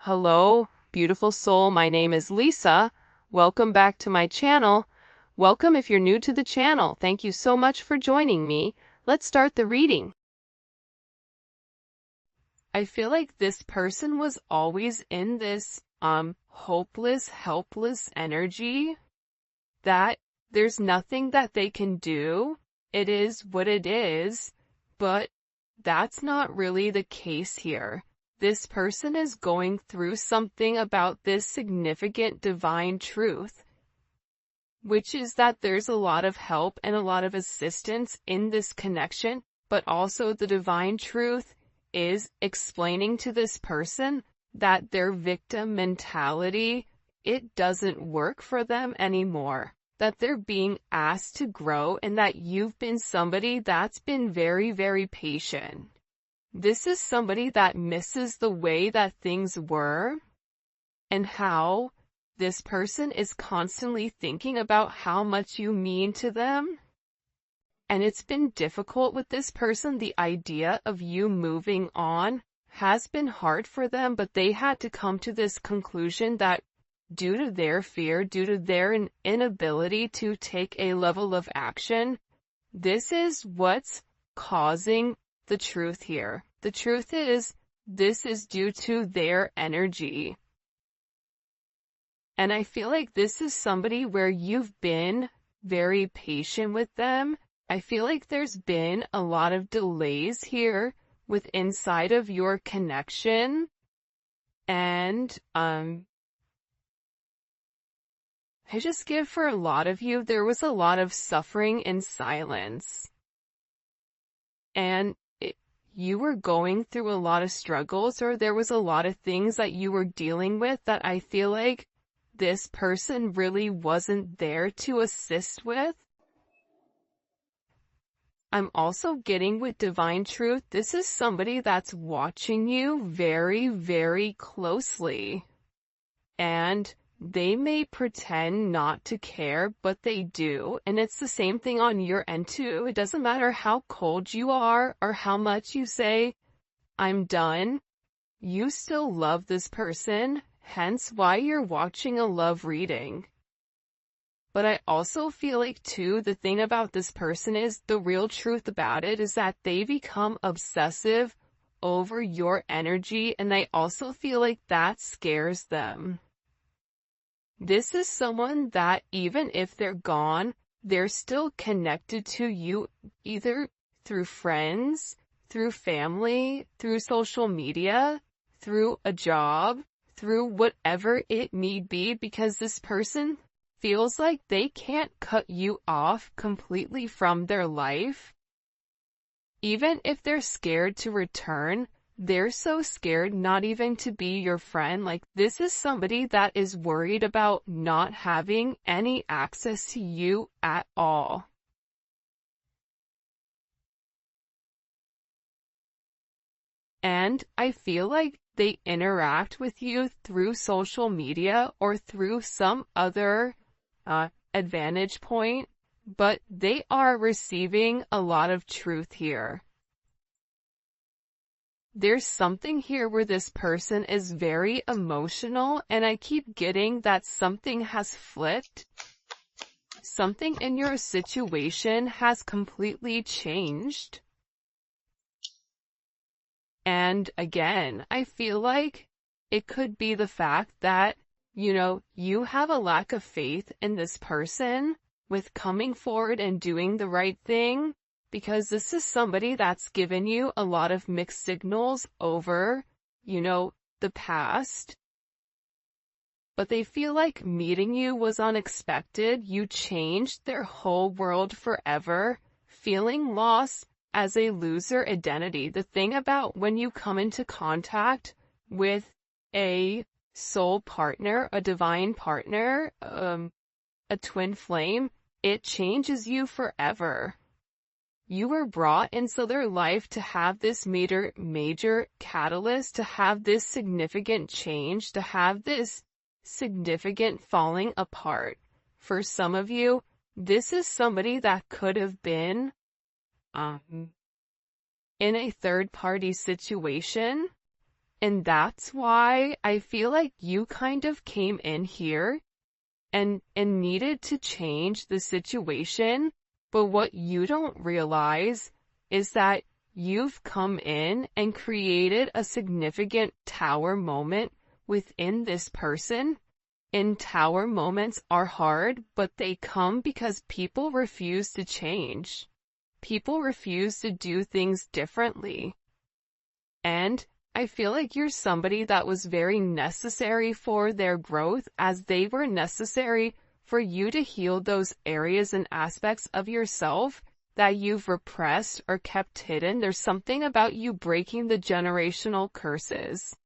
Hello, beautiful soul. My name is Lisa. Welcome back to my channel. Welcome if you're new to the channel. Thank you so much for joining me. Let's start the reading. I feel like this person was always in this hopeless, helpless energy that there's nothing that they can do. It is what it is, but that's not really the case here. This person is going through something about this significant divine truth, which is that there's a lot of help and a lot of assistance in this connection, but also the divine truth is explaining to this person that their victim mentality, it doesn't work for them anymore, that they're being asked to grow, and that you've been somebody that's been very, very patient. This is somebody that misses the way that things were and how this person is constantly thinking about how much you mean to them. And it's been difficult with this person. The idea of you moving on has been hard for them, but they had to come to this conclusion that due to their fear, due to their inability to take a level of action, this is what's causing the truth here. The truth is, this is due to their energy. And I feel like this is somebody where you've been very patient with them. I feel like there's been a lot of delays here with inside of your connection. And, I just give for a lot of you, there was a lot of suffering in silence. And you were going through a lot of struggles, or there was a lot of things that you were dealing with that I feel like this person really wasn't there to assist with. I'm also getting with divine truth, this is somebody that's watching you very, very closely. And they may pretend not to care, but they do. And it's the same thing on your end too. It doesn't matter how cold you are or how much you say, I'm done. You still love this person, hence why you're watching a love reading. But I also feel like too, the thing about this person is, the real truth about it is that they become obsessive over your energy, and I also feel like that scares them. This is someone that even if they're gone, they're still connected to you, either through friends, through family, through social media, through a job, through whatever it may be, because this person feels like they can't cut you off completely from their life. Even if they're scared to return, they're so scared not even to be your friend. Like, this is somebody that is worried about not having any access to you at all. And I feel like they interact with you through social media or through some other advantage point, but they are receiving a lot of truth here. There's something here where this person is very emotional, and I keep getting that something has flipped. Something in your situation has completely changed. And again, I feel like it could be the fact that, you have a lack of faith in this person with coming forward and doing the right thing, because this is somebody that's given you a lot of mixed signals over, the past. But they feel like meeting you was unexpected. You changed their whole world forever, feeling lost as a loser identity. The thing about when you come into contact with a soul partner, a divine partner, a twin flame, it changes you forever. You were brought into their life to have this major catalyst, to have this significant change, to have this significant falling apart. For some of you, this is somebody that could have been in a third-party situation, And that's why I feel like you kind of came in here and needed to change the situation. But what you don't realize is that you've come in and created a significant tower moment within this person. And tower moments are hard, but they come because people refuse to change. People refuse to do things differently. And I feel like you're somebody that was very necessary for their growth, as they were necessary for you to heal those areas and aspects of yourself that you've repressed or kept hidden. There's something about you breaking the generational curses.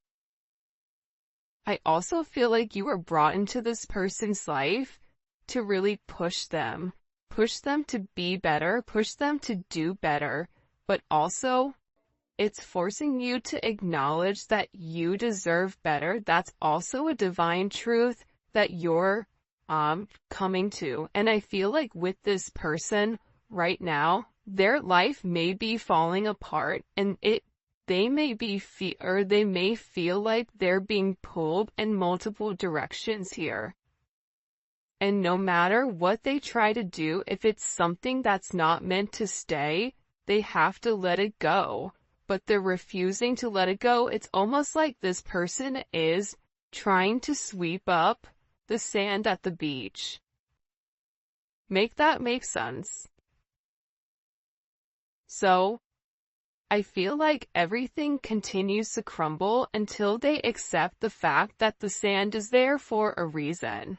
I also feel like you were brought into this person's life to really push them to be better, push them to do better, but also it's forcing you to acknowledge that you deserve better. That's also a divine truth that you're coming to. And I feel like with this person right now, their life may be falling apart, and they may feel like they're being pulled in multiple directions here. And no matter what they try to do, if it's something that's not meant to stay, they have to let it go. But they're refusing to let it go. It's almost like this person is trying to sweep up the sand at the beach. Make that make sense? So, I feel like everything continues to crumble until they accept the fact that the sand is there for a reason.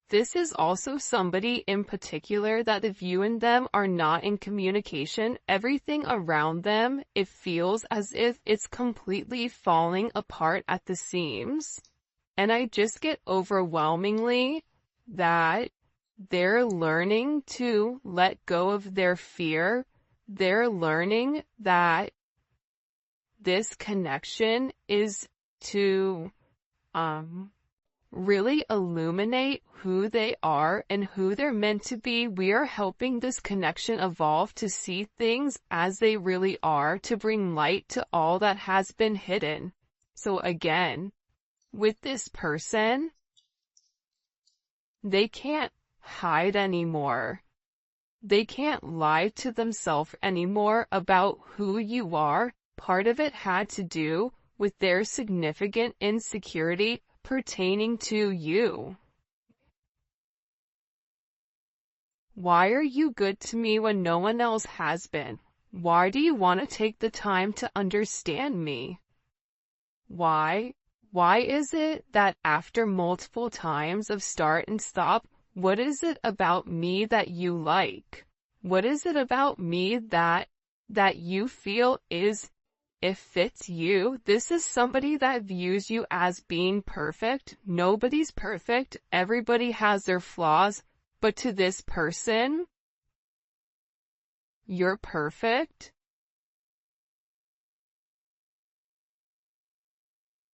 This is also somebody in particular that if you and them are not in communication, everything around them, it feels as if it's completely falling apart at the seams. And I just get overwhelmingly that they're learning to let go of their fear. They're learning that this connection is to, really illuminate who they are and who they're meant to be. We are helping this connection evolve to see things as they really are, to bring light to all that has been hidden. So again, with this person, they can't hide anymore. They can't lie to themselves anymore about who you are. Part of it had to do with their significant insecurity pertaining to you. Why are you good to me when no one else has been? Why do you want to take the time to understand me? Why? Why is it that after multiple times of start and stop, what is it about me that you like? What is it about me that you feel is, it fits you? This is somebody that views you as being perfect. Nobody's perfect. Everybody has their flaws. But to this person, you're perfect.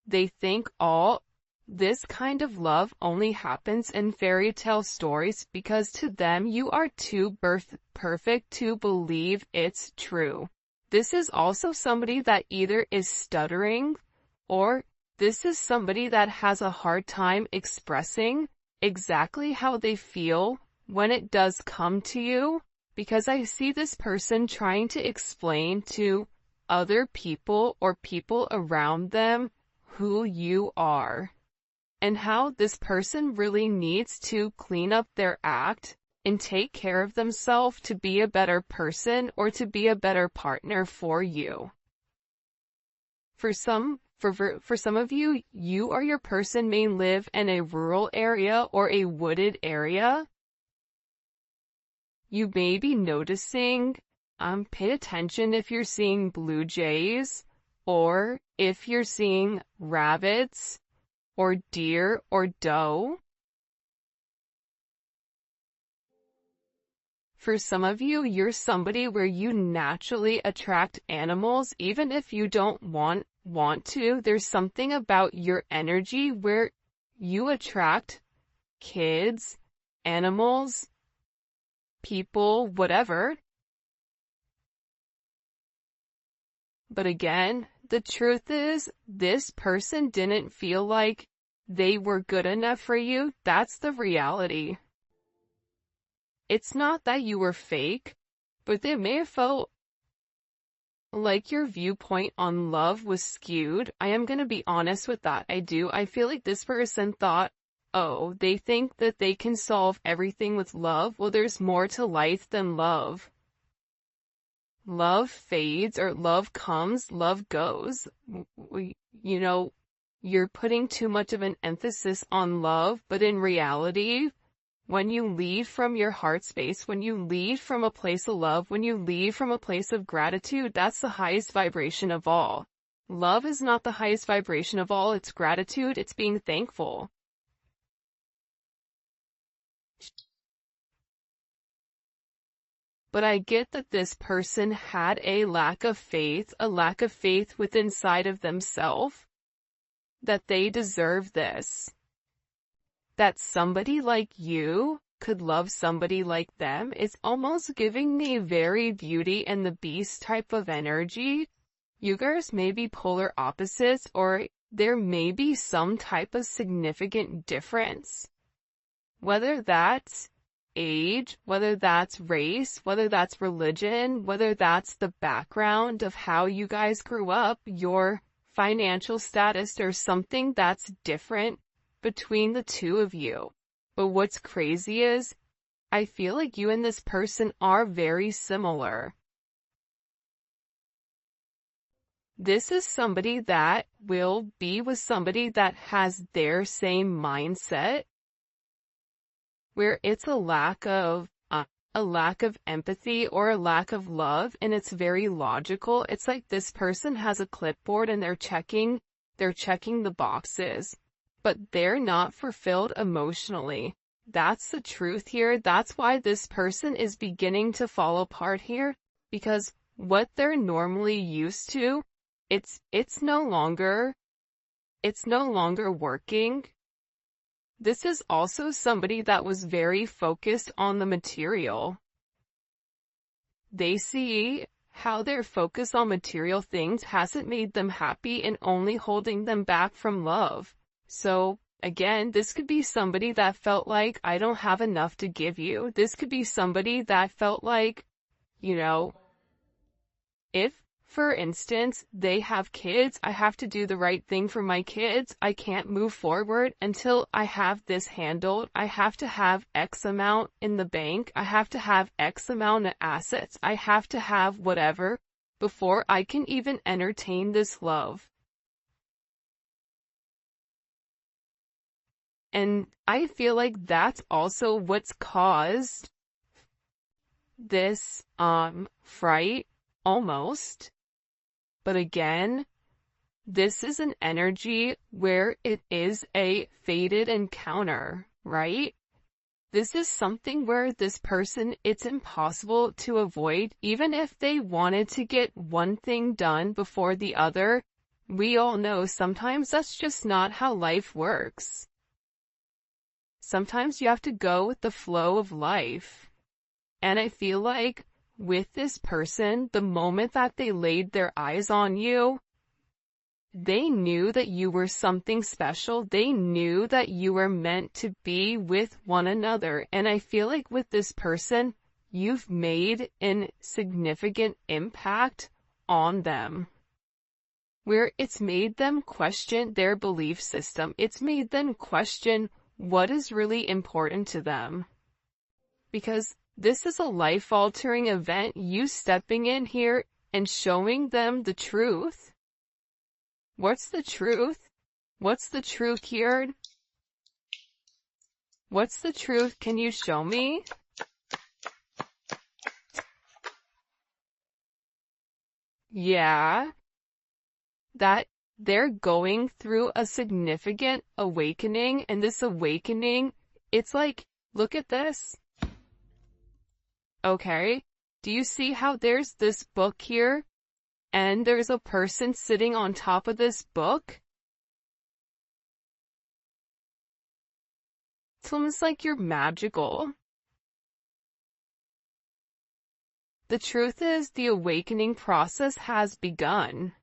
They think all this kind of love only happens in fairy tale stories because to them you are too perfect to believe it's true. This is also somebody that either is stuttering, or this is somebody that has a hard time expressing exactly how they feel when it does come to you, because I see this person trying to explain to other people or people around them who you are, and how this person really needs to clean up their act and take care of themselves to be a better person or to be a better partner for you. For some of you, you or your person may live in a rural area or a wooded area. You may be noticing, pay attention if you're seeing blue jays, or if you're seeing rabbits, or deer, or doe. For some of you, you're somebody where you naturally attract animals, even if you don't want to. There's something about your energy where you attract kids, animals, people, whatever. But again, the truth is, this person didn't feel like they were good enough for you. That's the reality. It's not that you were fake, but they may have felt like your viewpoint on love was skewed. I am gonna be honest with that. I feel like this person thought, oh, they think that they can solve everything with love. Well, there's more to life than love. Love fades, or love comes, love goes. You know, you're putting too much of an emphasis on love, but in reality, when you lead from your heart space, when you lead from a place of love, when you lead from a place of gratitude, that's the highest vibration of all. Love is not the highest vibration of all, it's gratitude, it's being thankful. But I get that this person had a lack of faith within inside of themselves, that they deserve this. That somebody like you could love somebody like them is almost giving me very Beauty and the Beast type of energy. You guys may be polar opposites, or there may be some type of significant difference. Whether that's age, whether that's race, whether that's religion, whether that's the background of how you guys grew up, your financial status, or something that's different between the two of you. But what's crazy is, I feel like you and this person are very similar. This is somebody that will be with somebody that has their same mindset, where it's a lack of empathy or a lack of love, and it's very logical. It's like this person has a clipboard and they're checking the boxes, but they're not fulfilled emotionally. That's the truth here. That's why this person is beginning to fall apart here, because what they're normally used to, it's no longer working. This is also somebody that was very focused on the material. They see how their focus on material things hasn't made them happy and only holding them back from love. So, again, this could be somebody that felt like, I don't have enough to give you. This could be somebody that felt like, if, for instance, they have kids, I have to do the right thing for my kids. I can't move forward until I have this handled. I have to have X amount in the bank. I have to have X amount of assets. I have to have whatever before I can even entertain this love. And I feel like that's also what's caused this, fright, almost. But again, this is an energy where it is a fated encounter, right? This is something where this person, it's impossible to avoid, even if they wanted to get one thing done before the other. We all know sometimes that's just not how life works. Sometimes you have to go with the flow of life. And I feel like with this person, the moment that they laid their eyes on you, they knew that you were something special. They knew that you were meant to be with one another. And I feel like with this person, you've made a significant impact on them, where it's made them question their belief system. It's made them question what is really important to them. Because this is a life-altering event, you stepping in here and showing them the truth. What's the truth? What's the truth here? What's the truth? Can you show me? Yeah, that they're going through a significant awakening, and this awakening, it's like, look at this. Okay, do you see how there's this book here, and there's a person sitting on top of this book? It's almost like you're magical. The truth is, the awakening process has begun,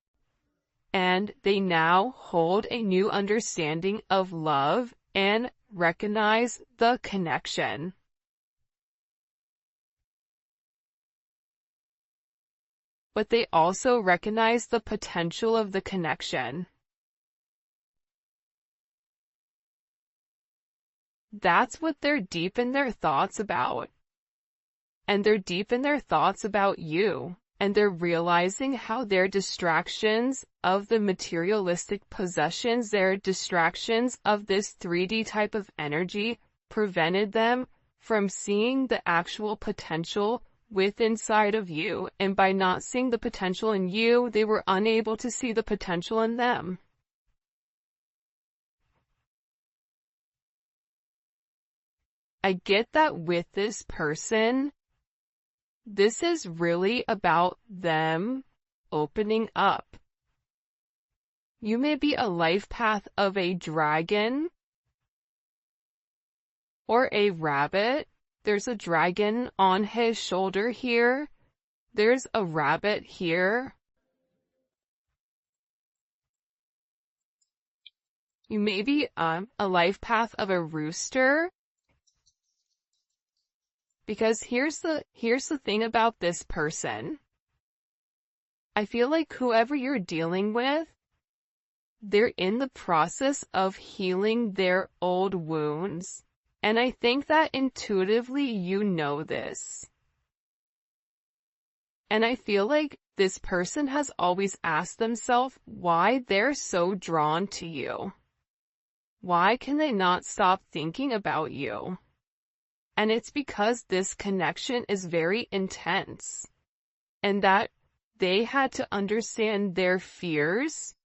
and they now hold a new understanding of love and recognize the connection. But they also recognize the potential of the connection. That's what they're deep in their thoughts about. And they're deep in their thoughts about you. And they're realizing how their distractions of the materialistic possessions, their distractions of this 3D type of energy, prevented them from seeing the actual potential within inside of you. And by not seeing the potential in you, they were unable to see the potential in them. I get that with this person, this is really about them opening up. You may be a life path of a dragon or a rabbit. There's a dragon on his shoulder here. There's a rabbit here. You may be a life path of a rooster. Because here's the thing about this person. I feel like whoever you're dealing with, they're in the process of healing their old wounds. And I think that intuitively you know this. And I feel like this person has always asked themselves why they're so drawn to you. Why can they not stop thinking about you? And it's because this connection is very intense, and that they had to understand their fears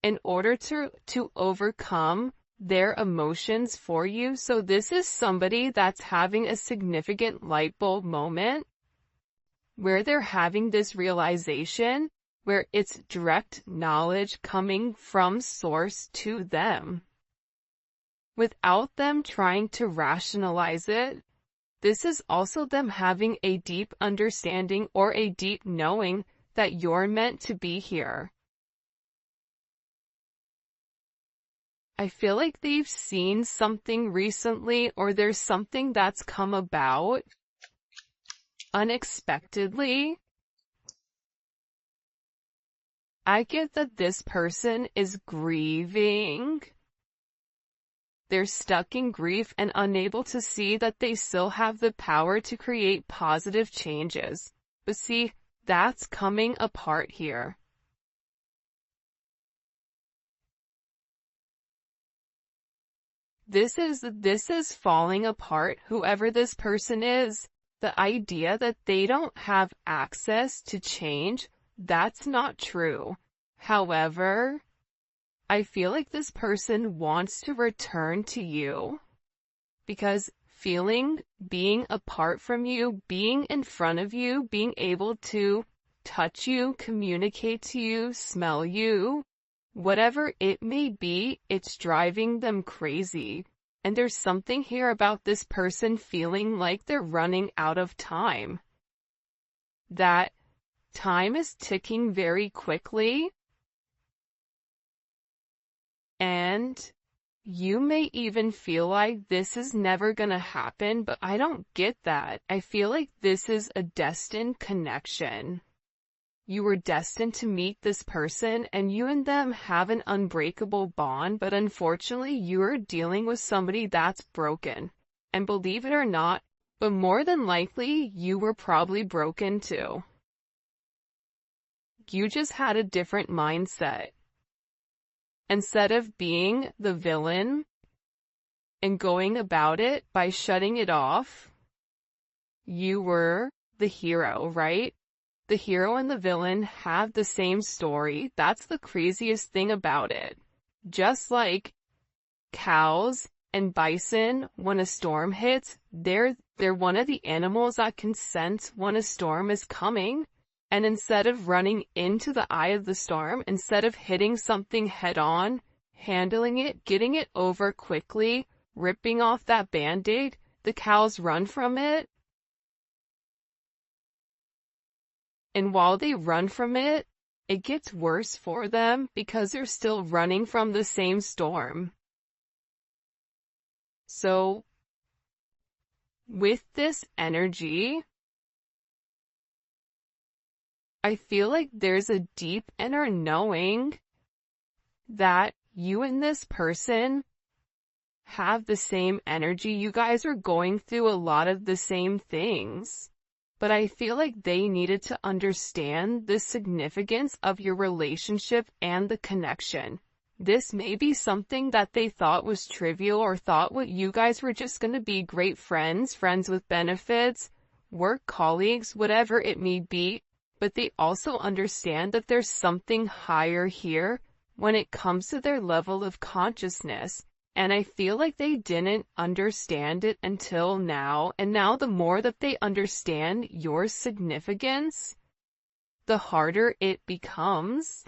in order to overcome their emotions for you. So this is somebody that's having a significant light bulb moment where they're having this realization, where it's direct knowledge coming from source to them, without them trying to rationalize it. This is also them having a deep understanding or a deep knowing that you're meant to be here. I feel like they've seen something recently, or there's something that's come about unexpectedly. I get that this person is grieving. They're stuck in grief and unable to see that they still have the power to create positive changes. But see, that's coming apart here. This is falling apart, whoever this person is. The idea that they don't have access to change, that's not true. However, I feel like this person wants to return to you, because being apart from you, being in front of you, being able to touch you, communicate to you, smell you, whatever it may be, it's driving them crazy. And there's something here about this person feeling like they're running out of time. That time is ticking very quickly. And you may even feel like this is never gonna happen, but I don't get that. I feel like this is a destined connection. You were destined to meet this person, and you and them have an unbreakable bond, but unfortunately you're dealing with somebody that's broken. And believe it or not, but more than likely you were probably broken too. You just had a different mindset. Instead of being the villain and going about it by shutting it off, you were the hero, right? The hero and the villain have the same story. That's the craziest thing about it. Just like cows and bison, when a storm hits, they're one of the animals that can sense when a storm is coming. And instead of running into the eye of the storm, instead of hitting something head on, handling it, getting it over quickly, ripping off that band-aid, the cows run from it. And while they run from it, it gets worse for them because they're still running from the same storm. So, with this energy, I feel like there's a deep inner knowing that you and this person have the same energy. You guys are going through a lot of the same things. But I feel like they needed to understand the significance of your relationship and the connection. This may be something that they thought was trivial or thought what you guys were just going to be great friends, friends with benefits, work colleagues, whatever it may be. But they also understand that there's something higher here when it comes to their level of consciousness. And I feel like they didn't understand it until now. And now the more that they understand your significance, the harder it becomes.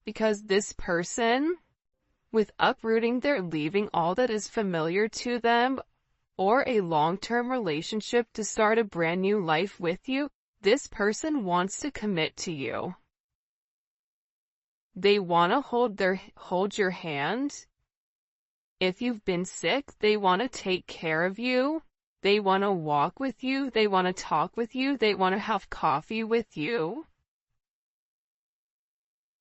Because this person, with uprooting, they're leaving all that is familiar to them, or a long-term relationship to start a brand new life with you, this person wants to commit to you. They want to hold your hand. If you've been sick, they want to take care of you. They want to walk with you. They want to talk with you. They want to have coffee with you.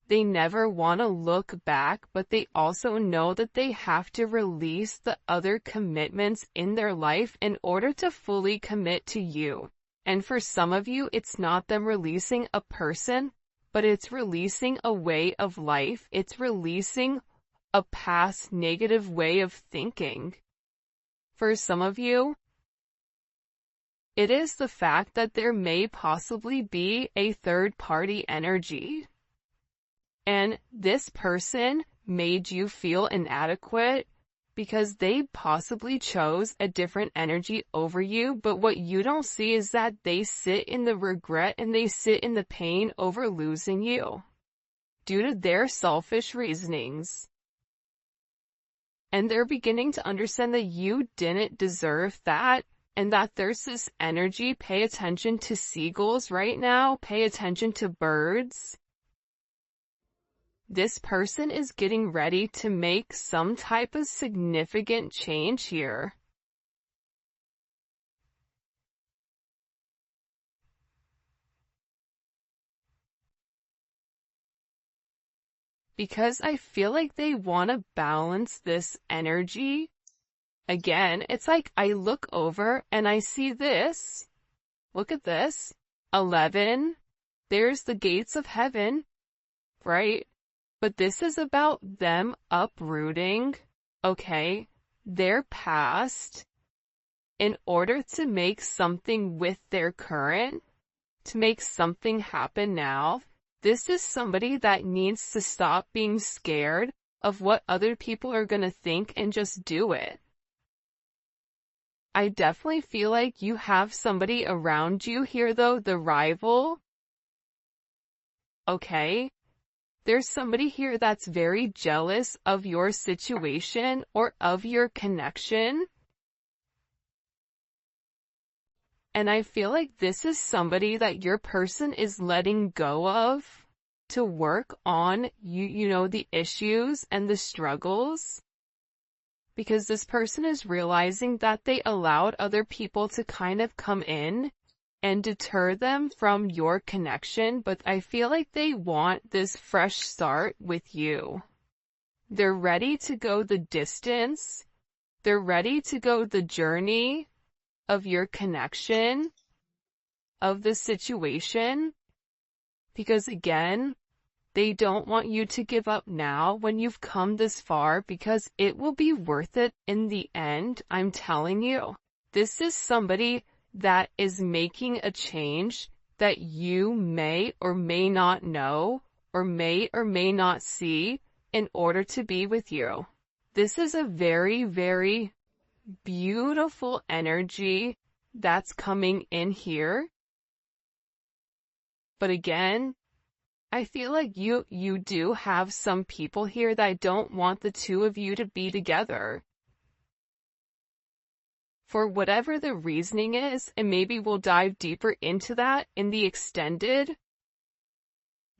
They never want to look back, but they also know that they have to release the other commitments in their life in order to fully commit to you. And for some of you, it's not them releasing a person, but it's releasing a way of life. It's releasing a past negative way of thinking. For some of you, it is the fact that there may possibly be a third-party energy. And this person made you feel inadequate because they possibly chose a different energy over you, but what you don't see is that they sit in the regret and they sit in the pain over losing you due to their selfish reasonings. And they're beginning to understand that you didn't deserve that, and that there's this energy. Pay attention to seagulls right now. Pay attention to birds. This person is getting ready to make some type of significant change here. Because I feel like they want to balance this energy. Again, it's like I look over and I see this. Look at this. 11. There's the gates of heaven, right? But this is about them uprooting, okay, their past in order to make something with their current, to make something happen now. This is somebody that needs to stop being scared of what other people are going to think and just do it. I definitely feel like you have somebody around you here though, the rival. Okay? There's somebody here that's very jealous of your situation or of your connection. And I feel like this is somebody that your person is letting go of to work on you know, the issues and the struggles. Because this person is realizing that they allowed other people to kind of come in and deter them from your connection, but I feel like they want this fresh start with you. They're ready to go the distance. They're ready to go the journey of your connection, of the situation, because again, they don't want you to give up now when you've come this far, because it will be worth it in the end. I'm telling you, this is somebody that is making a change that you may or may not know or may not see in order to be with you. This is a very, very beautiful energy that's coming in here. But again, I feel like you do have some people here that don't want the two of you to be together. for whatever the reasoning is, and maybe we'll dive deeper into that in the extended.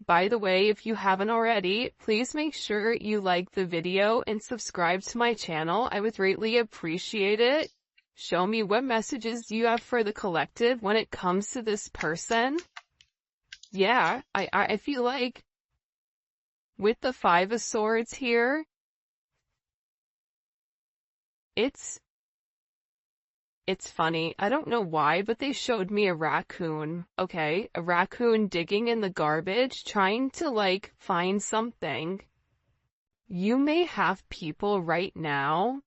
By the way, if you haven't already, please make sure you like the video and subscribe to my channel. I would greatly appreciate it. Show me what messages you have for the collective when it comes to this person. Yeah, I feel like with the Five of Swords here, it's funny. I don't know why, but they showed me a raccoon, okay? A raccoon digging in the garbage, trying to, like, find something. You may have people right now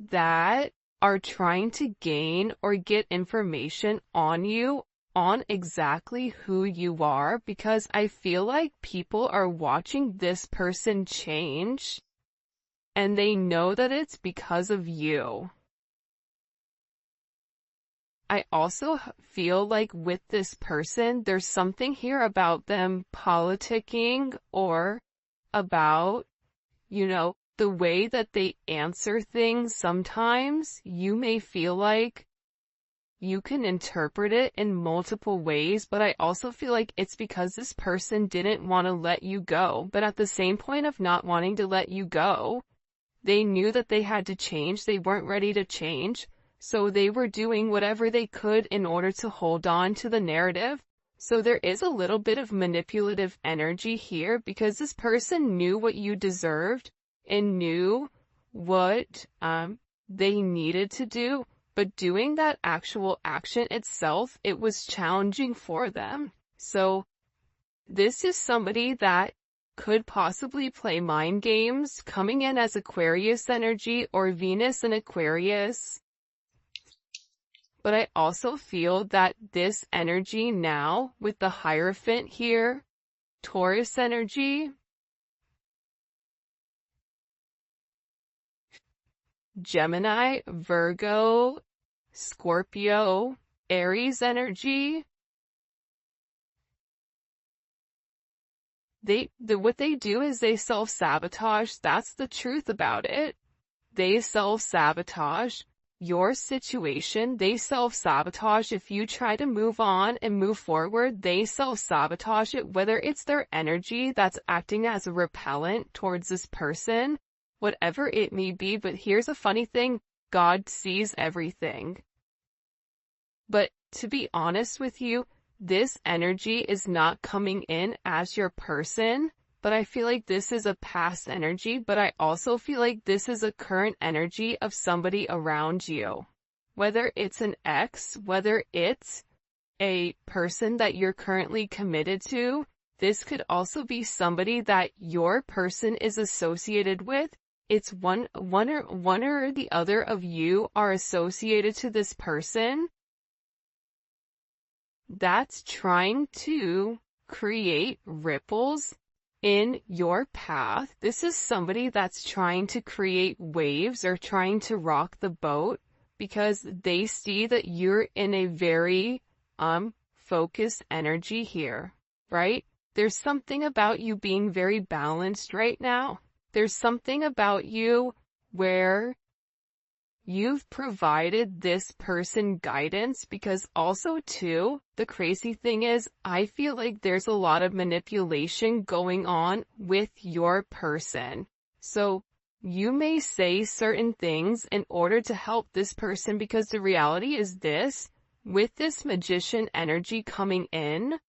that are trying to gain or get information on you, on exactly who you are, because I feel like people are watching this person change, and they know that it's because of you. I also feel like with this person, there's something here about them politicking or about, the way that they answer things. Sometimes you may feel like you can interpret it in multiple ways, but I also feel like it's because this person didn't want to let you go. But at the same point of not wanting to let you go, they knew that they had to change. They weren't ready to change. So they were doing whatever they could in order to hold on to the narrative. So there is a little bit of manipulative energy here because this person knew what you deserved and knew what they needed to do. But doing that actual action itself, it was challenging for them. So this is somebody that could possibly play mind games, coming in as Aquarius energy or Venus in Aquarius. But I also feel that this energy now, with the Hierophant here, Taurus energy, Gemini, Virgo, Scorpio, Aries energy, what they do is they self-sabotage. That's the truth about it. They self-sabotage your situation. They self-sabotage. If you try to move on and move forward, they self-sabotage it, whether it's their energy that's acting as a repellent towards this person, whatever it may be. But here's a funny thing. God sees everything. But to be honest with you, this energy is not coming in as your person, but I feel like this is a past energy, but I also feel like this is a current energy of somebody around you. Whether it's an ex, whether it's a person that you're currently committed to, this could also be somebody that your person is associated with. It's one or the other of you are associated to this person that's trying to create ripples in your path. This is somebody that's trying to create waves or trying to rock the boat because they see that you're in a very focused energy here, right? There's something about you being very balanced right now. There's something about you where you've provided this person guidance, because also too, the crazy thing is, I feel like there's a lot of manipulation going on with your person. So you may say certain things in order to help this person, because the reality is this, with this Magician energy coming in,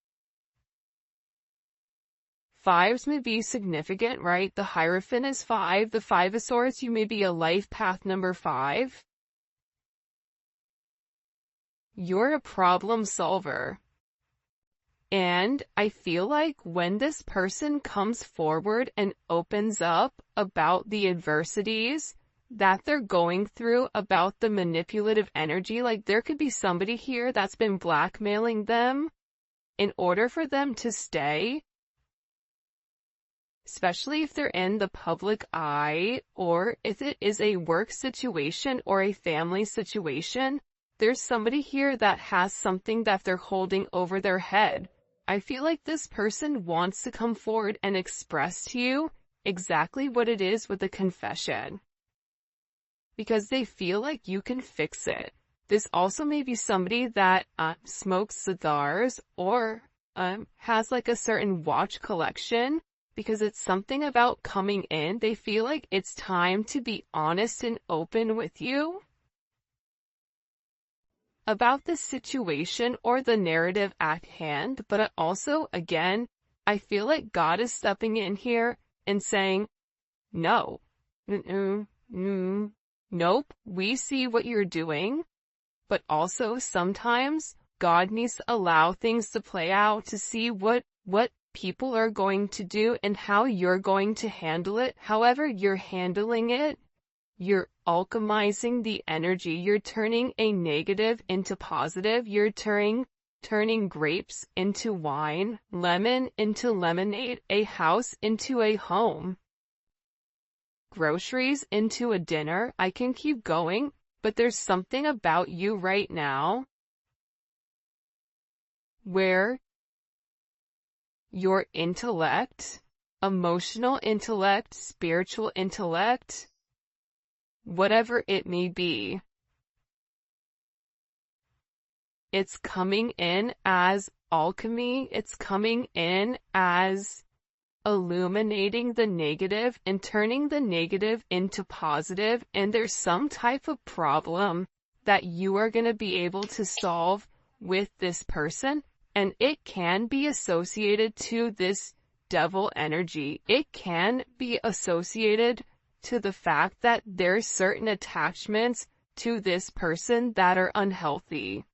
fives may be significant, right? The Hierophant is 5. The Five of Swords, you may be a life path number 5. You're a problem solver. And I feel like when this person comes forward and opens up about the adversities that they're going through, about the manipulative energy, like there could be somebody here that's been blackmailing them in order for them to stay, especially if they're in the public eye, or if it is a work situation or a family situation. There's somebody here that has something that they're holding over their head. I feel like this person wants to come forward and express to you exactly what it is with a confession. because they feel like you can fix it. This also may be somebody that smokes cigars or has like a certain watch collection, because it's something about coming in. They feel like it's time to be honest and open with you about the situation or the narrative at hand. But also, again, I feel like God is stepping in here and saying, no, nope, we see what you're doing. But also sometimes God needs to allow things to play out to see what people are going to do and how you're going to handle it. However you're handling it, you're alchemizing the energy. You're turning a negative into positive. You're turning grapes into wine, lemon into lemonade, a house into a home, groceries into a dinner. I can keep going, but there's something about you right now where your intellect, emotional intellect, spiritual intellect, whatever it may be, it's coming in as alchemy. It's coming in as illuminating the negative and turning the negative into positive. And there's some type of problem that you are going to be able to solve with this person. And it can be associated to this devil energy. It can be associated to the fact that there's certain attachments to this person that are unhealthy.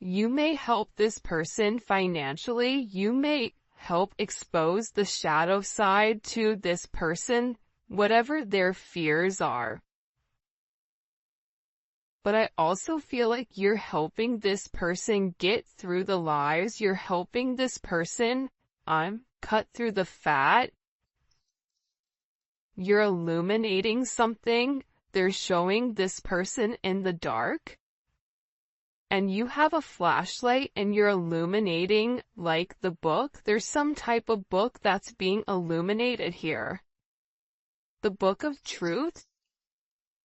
You may help this person financially. You may help expose the shadow side to this person, whatever their fears are. But I also feel like you're helping this person get through the lies. You're helping this person cut through the fat. You're illuminating something. They're showing this person in the dark. And you have a flashlight and you're illuminating like the book. There's some type of book that's being illuminated here. The book of truth.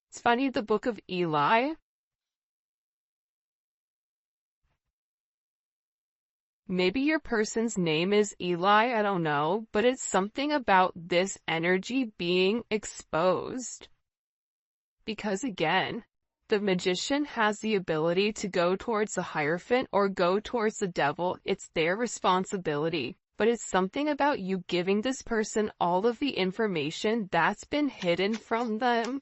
It's funny, the book of Eli. Maybe your person's name is Eli, I don't know, but it's something about this energy being exposed. Because again, the magician has the ability to go towards the Hierophant or go towards the devil. It's their responsibility. But it's something about you giving this person all of the information that's been hidden from them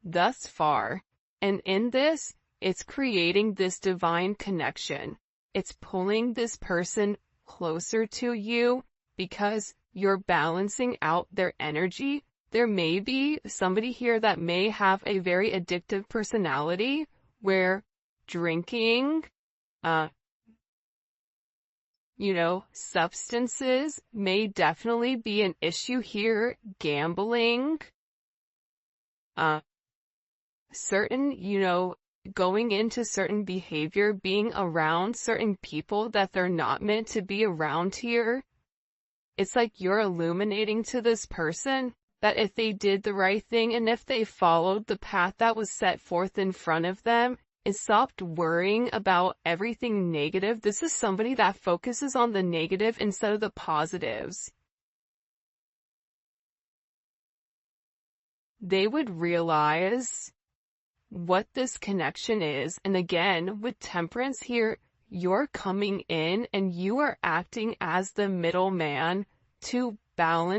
thus far. And in this, it's creating this divine connection. It's pulling this person closer to you because you're balancing out their energy. There may be somebody here that may have a very addictive personality where drinking, substances may definitely be an issue here. Gambling, certain, going into certain behavior, being around certain people that they're not meant to be around here. It's like you're illuminating to this person that if they did the right thing and if they followed the path that was set forth in front of them and stopped worrying about everything negative. This is somebody that focuses on the negative instead of the positives. They would realize what this connection is. And again, with Temperance here, you're coming in and you are acting as the middleman to balance